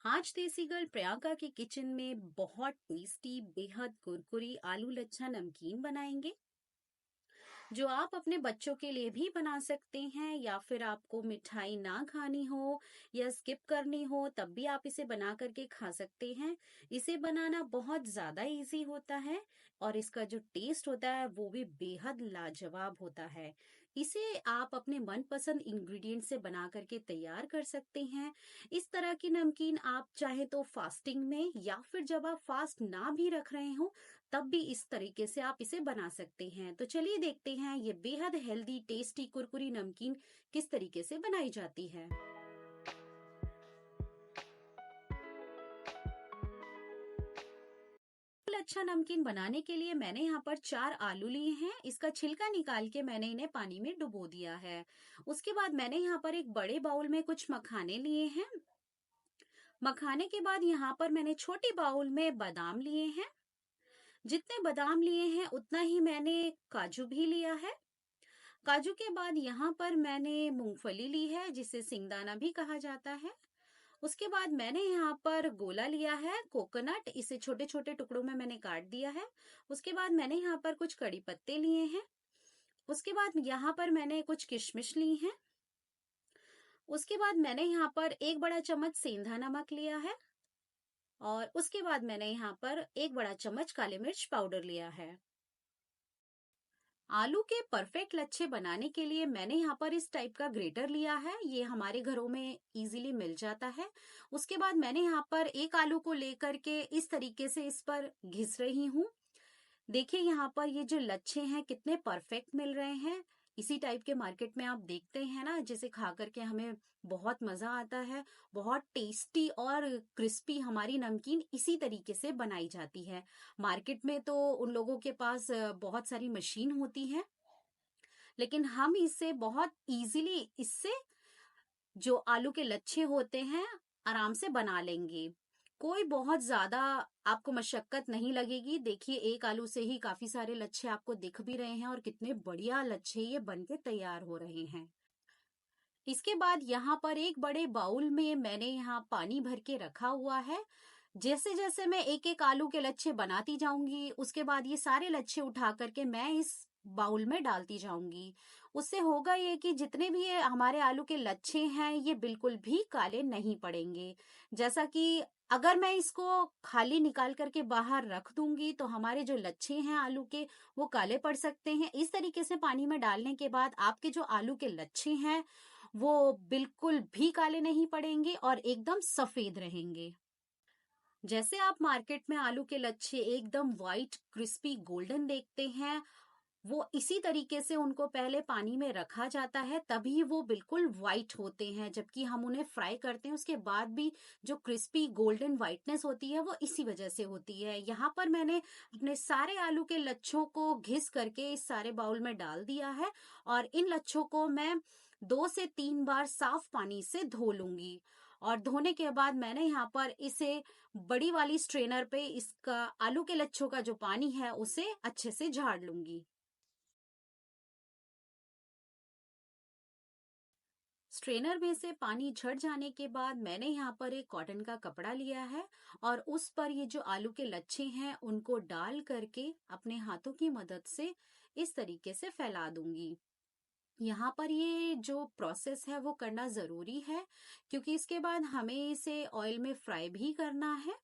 आज देसी गर्ल प्रियंका के किचन में बहुत टेस्टी बेहद कुरकुरी आलू लच्छा नमकीन बनाएंगे जो आप अपने बच्चों के लिए भी बना सकते हैं, या फिर आपको मिठाई ना खानी हो या स्किप करनी हो तब भी आप इसे बना करके खा सकते हैं। इसे बनाना बहुत ज्यादा इजी होता है और इसका जो टेस्ट होता है वो भी बेहद लाजवाब होता है। इसे आप अपने मनपसंद इंग्रेडिएंट से बना करके तैयार कर सकते हैं। इस तरह की नमकीन आप चाहे तो फास्टिंग में या फिर जब आप फास्ट ना भी रख रहे हो तब भी इस तरीके से आप इसे बना सकते हैं। तो चलिए देखते हैं ये बेहद हेल्दी टेस्टी कुरकुरी नमकीन किस तरीके से बनाई जाती है। अच्छा नमकीन बनाने के लिए मैंने यहाँ पर 4 आलू लिए हैं। इसका छिलका निकाल के मैंने इन्हें पानी में डुबो दिया है। उसके बाद मैंने यहाँ पर एक बड़े बाउल में कुछ मखाने लिए हैं। मखाने के बाद यहाँ पर मैंने छोटी बाउल में बादाम लिए हैं। जितने बादाम लिए हैं उतना ही मैंने काजू भी लिया है। काजू के बाद यहाँ पर मैंने मूंगफली ली है जिसे सिंगदाना भी कहा जाता है। उसके बाद मैंने यहाँ पर गोला लिया है कोकोनट, इसे छोटे छोटे टुकड़ों में मैंने काट दिया है। उसके बाद मैंने यहाँ पर कुछ कड़ी पत्ते लिए हैं। उसके बाद यहाँ पर मैंने कुछ किशमिश ली हैं। उसके बाद मैंने यहाँ पर 1 बड़ा चम्मच सेंधा नमक लिया है और उसके बाद मैंने यहाँ पर 1 बड़ा चम्मच काली मिर्च पाउडर लिया है। आलू के परफेक्ट लच्छे बनाने के लिए मैंने यहाँ पर इस टाइप का ग्रेटर लिया है। ये हमारे घरों में इजीली मिल जाता है। उसके बाद मैंने यहाँ पर एक आलू को लेकर के इस तरीके से इस पर घिस रही हूँ। देखिए यहाँ पर ये जो लच्छे हैं कितने परफेक्ट मिल रहे हैं। इसी टाइप के मार्केट में आप देखते हैं ना, जिसे खा करके हमें बहुत मजा आता है। बहुत टेस्टी और क्रिस्पी हमारी नमकीन इसी तरीके से बनाई जाती है। मार्केट में तो उन लोगों के पास बहुत सारी मशीन होती है, लेकिन हम इससे बहुत इजीली इससे जो आलू के लच्छे होते हैं आराम से बना लेंगे। कोई बहुत ज्यादा आपको मशक्कत नहीं लगेगी। देखिए एक आलू से ही काफी सारे लच्छे आपको दिख भी रहे हैं और कितने बढ़िया लच्छे ये बनके तैयार हो रहे हैं। इसके बाद यहाँ पर एक बड़े बाउल में मैंने यहाँ पानी भर के रखा हुआ है। जैसे जैसे मैं एक एक आलू के लच्छे बनाती जाऊंगी उसके बाद ये सारे लच्छे उठा करके मैं इस बाउल में डालती जाऊंगी। उससे होगा ये कि जितने भी ये हमारे आलू के लच्छे हैं ये बिल्कुल भी काले नहीं पड़ेंगे। जैसा कि अगर मैं इसको खाली निकाल करके बाहर रख दूंगी तो हमारे जो लच्छे हैं आलू के वो काले पड़ सकते हैं। इस तरीके से पानी में डालने के बाद आपके जो आलू के लच्छे हैं वो बिल्कुल भी काले नहीं पड़ेंगे और एकदम सफेद रहेंगे। जैसे आप मार्केट में आलू के लच्छे एकदम वाइट क्रिस्पी गोल्डन देखते हैं, वो इसी तरीके से उनको पहले पानी में रखा जाता है तभी वो बिल्कुल वाइट होते हैं। जबकि हम उन्हें फ्राई करते हैं उसके बाद भी जो क्रिस्पी गोल्डन वाइटनेस होती है वो इसी वजह से होती है। यहाँ पर मैंने अपने सारे आलू के लच्छों को घिस करके इस सारे बाउल में डाल दिया है और इन लच्छों को मैं 2 से 3 बार साफ पानी से धो लूंगी। और धोने के बाद मैंने यहाँ पर इसे बड़ी वाली स्ट्रेनर पे इसका आलू के लच्छों का जो पानी है उसे अच्छे से झाड़ लूंगी। स्ट्रेनर में से पानी झड़ जाने के बाद मैंने यहाँ पर एक कॉटन का कपड़ा लिया है और उस पर ये जो आलू के लच्छे हैं उनको डाल करके अपने हाथों की मदद से इस तरीके से फैला दूंगी। यहाँ पर ये जो प्रोसेस है वो करना जरूरी है क्योंकि इसके बाद हमें इसे ऑयल में फ्राई भी करना है।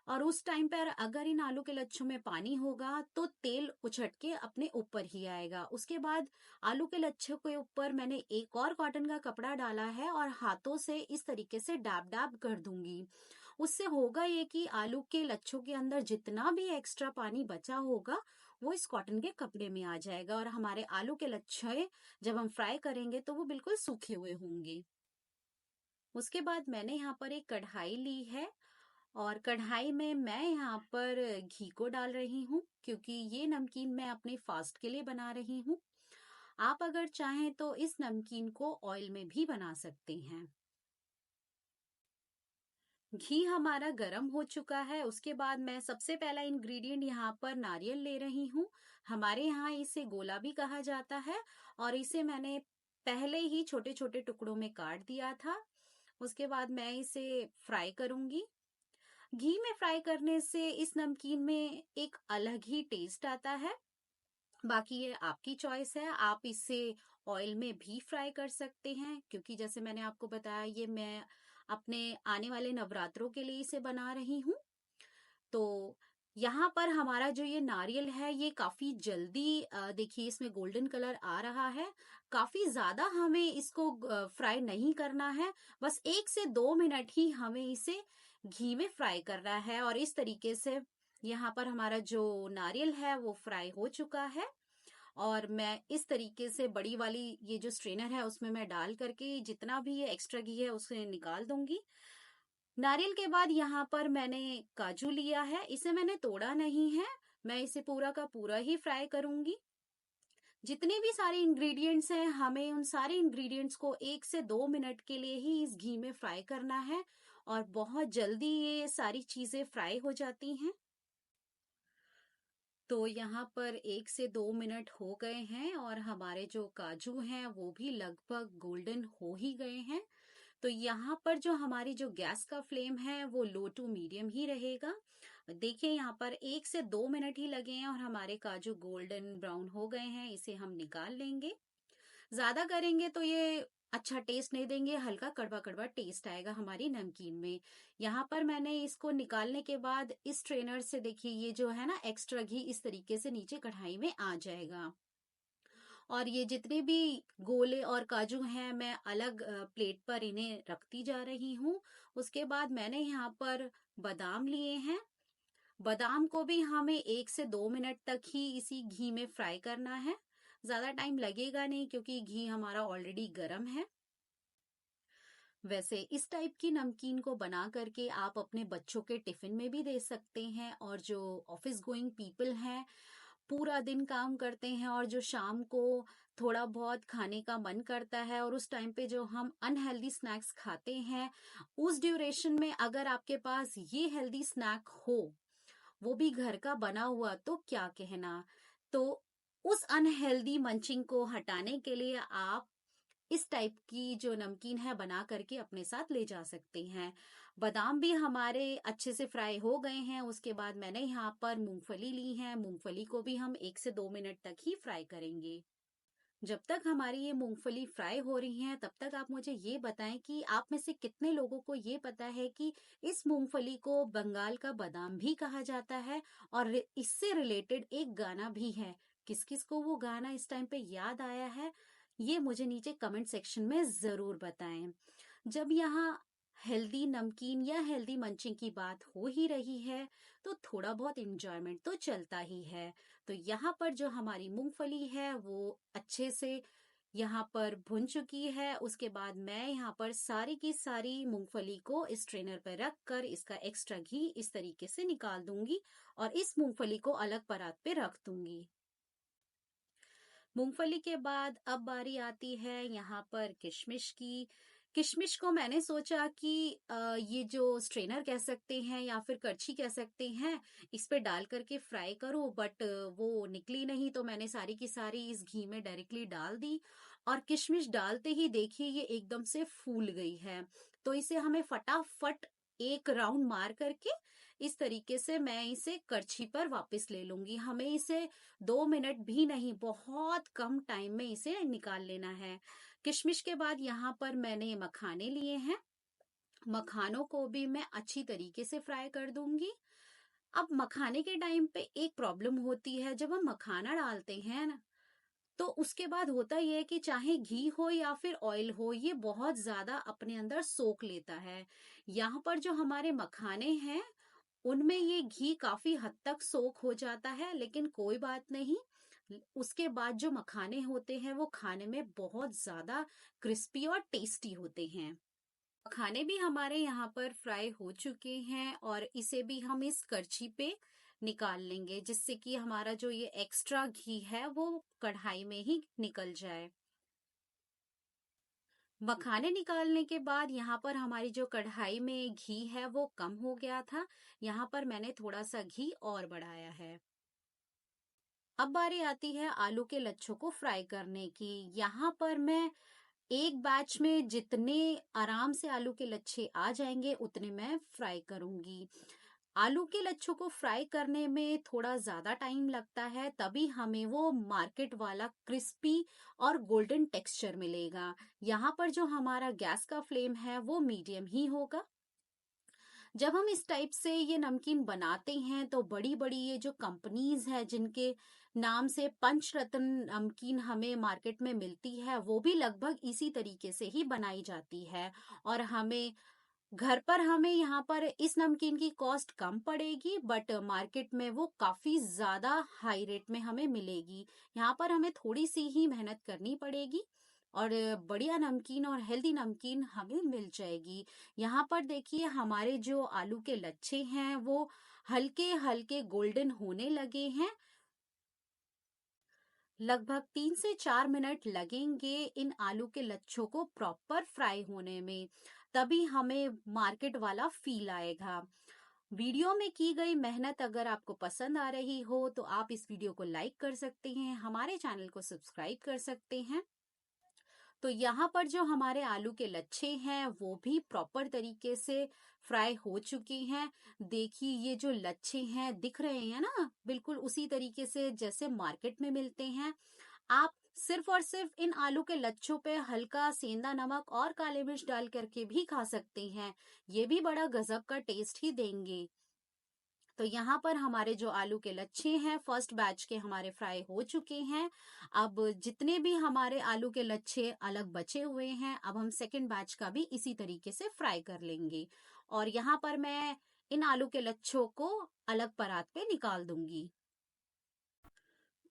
और उस टाइम पर अगर इन आलू के लच्छों में पानी होगा तो तेल उछट के अपने ऊपर ही आएगा। उसके बाद आलू के लच्छों के ऊपर मैंने एक और कॉटन का कपड़ा डाला है और हाथों से इस तरीके से डैब डैब कर दूंगी। उससे होगा ये कि आलू के लच्छों के अंदर जितना भी एक्स्ट्रा पानी बचा होगा वो इस कॉटन के कपड़े में आ जाएगा और हमारे आलू के लच्छे जब हम फ्राई करेंगे तो वो बिल्कुल सूखे हुए होंगे। उसके बाद मैंने यहाँ पर एक कढ़ाई ली है और कढ़ाई में मैं यहाँ पर घी को डाल रही हूँ क्योंकि ये नमकीन मैं अपने फास्ट के लिए बना रही हूँ। आप अगर चाहें तो इस नमकीन को ऑयल में भी बना सकते हैं। घी हमारा गरम हो चुका है। उसके बाद मैं सबसे पहला इंग्रेडिएंट यहाँ पर नारियल ले रही हूँ। हमारे यहाँ इसे गोला भी कहा जाता है और इसे मैंने पहले ही छोटे छोटे टुकड़ों में काट दिया था। उसके बाद मैं इसे फ्राई करूंगी। घी में फ्राई करने से इस नमकीन में एक अलग ही टेस्ट आता है। बाकी ये आपकी चॉइस है, आप इसे ऑयल में भी फ्राई कर सकते हैं, क्योंकि जैसे मैंने आपको बताया ये मैं अपने आने वाले नवरात्रों के लिए इसे बना रही हूँ। तो यहाँ पर हमारा जो ये नारियल है ये काफी जल्दी देखिए इसमें गोल्डन कलर आ रहा है। काफी ज्यादा हमें इसको फ्राई नहीं करना है, बस 1 से 2 मिनट ही हमें इसे घी में फ्राई करना है। और इस तरीके से यहाँ पर हमारा जो नारियल है वो फ्राई हो चुका है। और मैं इस तरीके से बड़ी वाली ये जो स्ट्रेनर है उसमें मैं डाल करके जितना भी ये एक्स्ट्रा घी है उसे निकाल दूंगी। नारियल के बाद यहाँ पर मैंने काजू लिया है, इसे मैंने तोड़ा नहीं है, मैं इसे पूरा का पूरा ही फ्राई करूंगी। जितने भी सारे इंग्रेडिएंट्स हैं हमें उन सारे इंग्रेडिएंट्स को 1 से 2 मिनट के लिए ही इस घी में फ्राई करना है, और बहुत जल्दी ये सारी चीजें फ्राई हो जाती हैं। तो यहाँ पर 1 से 2 मिनट हो गए हैं और हमारे जो काजू हैं वो भी लगभग गोल्डन हो ही गए हैं। तो यहाँ पर जो हमारी जो गैस का फ्लेम है वो लो टू मीडियम ही रहेगा। देखिए यहाँ पर 1 से 2 मिनट ही लगे हैं और हमारे काजू गोल्डन ब्राउन हो गए हैं, इसे हम निकाल लेंगे। ज्यादा करेंगे तो ये अच्छा टेस्ट नहीं देंगे, हल्का कड़वा कड़वा टेस्ट आएगा हमारी नमकीन में। यहाँ पर मैंने इसको निकालने के बाद इस ट्रेनर से देखिए ये जो है ना एक्स्ट्रा घी इस तरीके से नीचे कढ़ाई में आ जाएगा। और ये जितने भी गोले और काजू हैं मैं अलग प्लेट पर इन्हें रखती जा रही हूँ। उसके बाद मैंने यहाँ पर बादाम लिए हैं। बादाम को भी हमें 1 से 2 मिनट तक ही इसी घी में फ्राई करना है, ज्यादा टाइम लगेगा नहीं क्योंकि घी हमारा ऑलरेडी गर्म है। वैसे इस टाइप की नमकीन को बना करके आप अपने बच्चों के टिफिन में भी दे सकते हैं, और जो ऑफिस गोइंग पीपल हैं पूरा दिन काम करते हैं और जो शाम को थोड़ा बहुत खाने का मन करता है और उस टाइम पे जो हम अनहेल्दी स्नैक्स खाते हैं, उस ड्यूरेशन में अगर आपके पास ये हेल्दी स्नैक हो, वो भी घर का बना हुआ, तो क्या कहना। तो उस अनहेल्दी मंचिंग को हटाने के लिए आप इस टाइप की जो नमकीन है बना करके अपने साथ ले जा सकते हैं। बादाम भी हमारे अच्छे से फ्राई हो गए हैं। उसके बाद मैंने यहाँ पर मूंगफली ली है, मूंगफली को भी हम 1 से 2 मिनट तक ही फ्राई करेंगे। जब तक हमारी ये मूंगफली फ्राई हो रही हैं तब तक आप मुझे ये बताएं कि आप में से कितने लोगों को ये पता है कि इस मूंगफली को बंगाल का बादाम भी कहा जाता है, और इससे रिलेटेड एक गाना भी है। किस किस को वो गाना इस टाइम पे याद आया है, ये मुझे नीचे कमेंट सेक्शन में जरूर बताएं। जब यहाँ हेल्दी नमकीन या हेल्दी मंचिंग की बात हो ही रही है तो थोड़ा बहुत इंजॉयमेंट तो चलता ही है। तो यहाँ पर जो हमारी मूंगफली है वो अच्छे से यहाँ पर भुन चुकी है। उसके बाद मैं यहाँ पर सारी की सारी मूंगफली को इस ट्रेनर पर रख कर इसका एक्स्ट्रा घी इस तरीके से निकाल दूंगी और इस मूंगफली को अलग परात पे रख दूंगी। मूंगफली के बाद अब बारी आती है यहाँ पर किशमिश की। किशमिश को मैंने सोचा कि ये जो स्ट्रेनर कह सकते हैं या फिर करछी कह सकते हैं, इस पे डाल करके फ्राई करूं, बट वो निकली नहीं, तो मैंने सारी की सारी इस घी में डायरेक्टली डाल दी। और किशमिश डालते ही देखिए ये एकदम से फूल गई है। तो इसे हमें फटाफट एक राउंड मार करके इस तरीके से मैं इसे करछी पर वापस ले लूंगी। हमें इसे 2 मिनट भी नहीं, बहुत कम टाइम में इसे निकाल लेना है। किशमिश के बाद यहाँ पर मैंने मखाने लिए हैं। मखानों को भी मैं अच्छी तरीके से फ्राई कर दूंगी। अब मखाने के टाइम पे एक प्रॉब्लम होती है, जब हम मखाना डालते हैं ना तो उसके बाद होता यह है कि चाहे घी हो या फिर ऑयल हो, ये बहुत ज्यादा अपने अंदर सोख लेता है। यहाँ पर जो हमारे मखाने हैं उनमें ये घी काफी हद तक सोख हो जाता है, लेकिन कोई बात नहीं। उसके बाद जो मखाने होते हैं वो खाने में बहुत ज्यादा क्रिस्पी और टेस्टी होते हैं। मखाने भी हमारे यहाँ पर फ्राई हो चुके हैं और इसे भी हम इस करछी पे निकाल लेंगे, जिससे कि हमारा जो ये एक्स्ट्रा घी है वो कढ़ाई में ही निकल जाए। मखाने निकालने के बाद यहाँ पर हमारी जो कढ़ाई में घी है वो कम हो गया था, यहाँ पर मैंने थोड़ा सा घी और बढ़ाया है। अब बारी आती है आलू के लच्छों को फ्राई करने की। यहाँ पर मैं एक बैच में जितने आराम से आलू के लच्छे आ जाएंगे उतने मैं फ्राई करूंगी। आलू के लच्छों को फ्राई करने में थोड़ा ज्यादा टाइम लगता है, तभी हमें वो मार्केट वाला क्रिस्पी और गोल्डन टेक्सचर मिलेगा। यहाँ पर जो हमारा गैस का फ्लेम है वो मीडियम ही होगा। जब हम इस टाइप से ये नमकीन बनाते हैं तो बड़ी बड़ी ये जो कंपनीज है जिनके नाम से पंचरत्न नमकीन हमें मार्केट में मिलती है, वो भी लगभग इसी तरीके से ही बनाई जाती है। और हमें घर पर हमें यहाँ पर इस नमकीन की कॉस्ट कम पड़ेगी, बट मार्केट में वो काफी ज्यादा हाई रेट में हमें मिलेगी। यहाँ पर हमें थोड़ी सी ही मेहनत करनी पड़ेगी और बढ़िया नमकीन और हेल्दी नमकीन हमें मिल जाएगी। यहाँ पर देखिए हमारे जो आलू के लच्छे हैं वो हल्के हल्के गोल्डन होने लगे हैं। लगभग 3 से 4 मिनट लगेंगे इन आलू के लच्छों को प्रॉपर फ्राई होने में, तभी हमें मार्केट वाला फील आएगा। वीडियो में की गई मेहनत अगर आपको पसंद आ रही हो तो आप इस वीडियो को लाइक कर सकते हैं, हमारे चैनल को सब्सक्राइब कर सकते हैं। तो यहाँ पर जो हमारे आलू के लच्छे हैं वो भी प्रॉपर तरीके से फ्राई हो चुके हैं। देखिए ये जो लच्छे हैं दिख रहे हैं ना, बिल्कुल उसी तरीके से जैसे मार्केट में मिलते हैं। आप सिर्फ और सिर्फ इन आलू के लच्छों पे हल्का सेंधा नमक और काली मिर्च डाल करके भी खा सकते हैं, ये भी बड़ा गजब का टेस्ट ही देंगे। तो यहाँ पर हमारे जो आलू के लच्छे हैं फर्स्ट बैच के हमारे फ्राई हो चुके हैं। अब जितने भी हमारे आलू के लच्छे अलग बचे हुए हैं, अब हम सेकंड बैच का भी इसी तरीके से फ्राई कर लेंगे। और यहाँ पर मैं इन आलू के लच्छों को अलग परात पे निकाल दूंगी।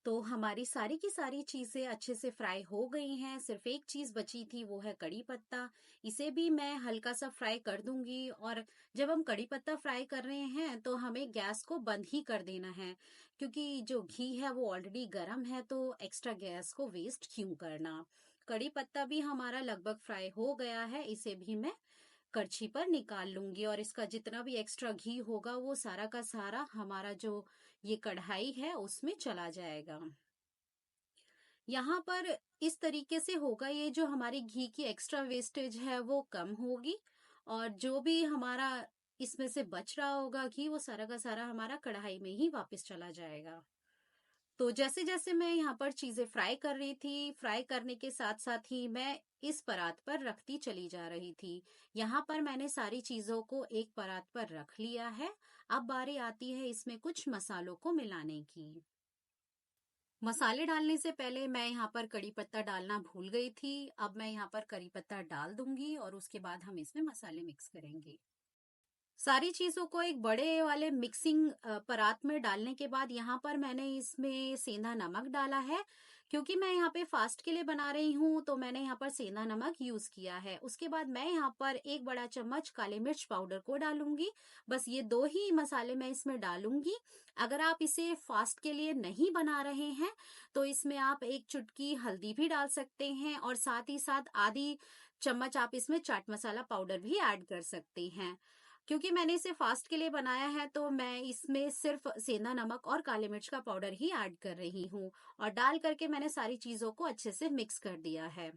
तो हमारी सारी की सारी चीजें अच्छे से फ्राई हो गई हैं, सिर्फ एक चीज बची थी वो है कड़ी पत्ता। इसे भी मैं हल्का सा फ्राई कर दूंगी। और जब हम कड़ी पत्ता फ्राई कर रहे हैं तो हमें गैस को बंद ही कर देना है, क्योंकि जो घी है वो ऑलरेडी गर्म है, तो एक्स्ट्रा गैस को वेस्ट क्यों करना। कड़ी पत्ता भी हमारा लगभग फ्राई हो गया है, इसे भी मैं करछी पर निकाल लूंगी और इसका जितना भी एक्स्ट्रा घी होगा वो सारा का सारा हमारा जो ये कढ़ाई है उसमें चला जाएगा। यहाँ पर इस तरीके से होगा, ये जो हमारी घी की एक्स्ट्रा वेस्टेज है वो कम होगी और जो भी हमारा इसमें से बच रहा होगा घी वो सारा का सारा हमारा कढ़ाई में ही वापस चला जाएगा। तो जैसे जैसे मैं यहाँ पर चीजें फ्राई कर रही थी, फ्राई करने के साथ साथ ही मैं इस परात पर रखती चली जा रही थी। यहाँ पर मैंने सारी चीजों को एक परात पर रख लिया है। अब बारी आती है इसमें कुछ मसालों को मिलाने की। मसाले डालने से पहले मैं यहाँ पर कड़ी पत्ता डालना भूल गई थी। अब मैं यहाँ पर कड़ी पत्ता डाल दूंगी और उसके बाद हम इसमें मसाले मिक्स करेंगे। सारी चीजों को एक बड़े वाले मिक्सिंग परात में डालने के बाद यहाँ पर मैंने इसमें सेंधा नमक डाला है। क्योंकि मैं यहाँ पे फास्ट के लिए बना रही हूँ तो मैंने यहाँ पर सेंधा नमक यूज किया है। उसके बाद मैं यहाँ पर 1 बड़ा चम्मच काली मिर्च पाउडर को डालूंगी। बस ये दो ही मसाले मैं इसमें डालूंगी। अगर आप इसे फास्ट के लिए नहीं बना रहे हैं तो इसमें आप 1 चुटकी हल्दी भी डाल सकते हैं और साथ ही साथ आधी चम्मच आप इसमें चाट मसाला पाउडर भी ऐड कर सकते हैं। क्योंकि मैंने इसे फास्ट के लिए बनाया है तो मैं इसमें सिर्फ सेंधा नमक और काली मिर्च का पाउडर ही ऐड कर रही हूँ और डाल करके मैंने सारी चीजों को अच्छे से मिक्स कर दिया है।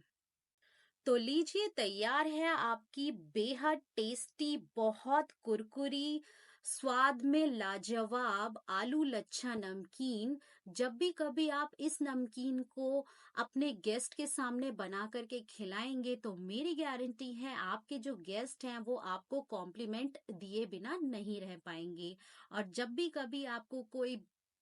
तो लीजिए तैयार है आपकी बेहद टेस्टी, बहुत कुरकुरी, स्वाद में लाजवाब आलू लच्छा नमकीन। जब भी कभी आप इस नमकीन को अपने गेस्ट के सामने बना करके खिलाएंगे तो मेरी गारंटी है आपके जो गेस्ट हैं वो आपको कॉम्प्लीमेंट दिए बिना नहीं रह पाएंगे। और जब भी कभी आपको कोई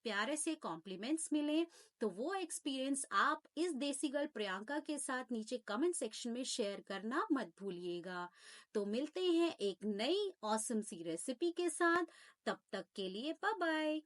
प्यारे से कॉम्प्लीमेंट्स मिले तो वो एक्सपीरियंस आप इस देसी गर्ल प्रियंका के साथ नीचे कमेंट सेक्शन में शेयर करना मत भूलिएगा। तो मिलते हैं एक नई ऑसम सी रेसिपी के साथ, तब तक के लिए बाय बाय।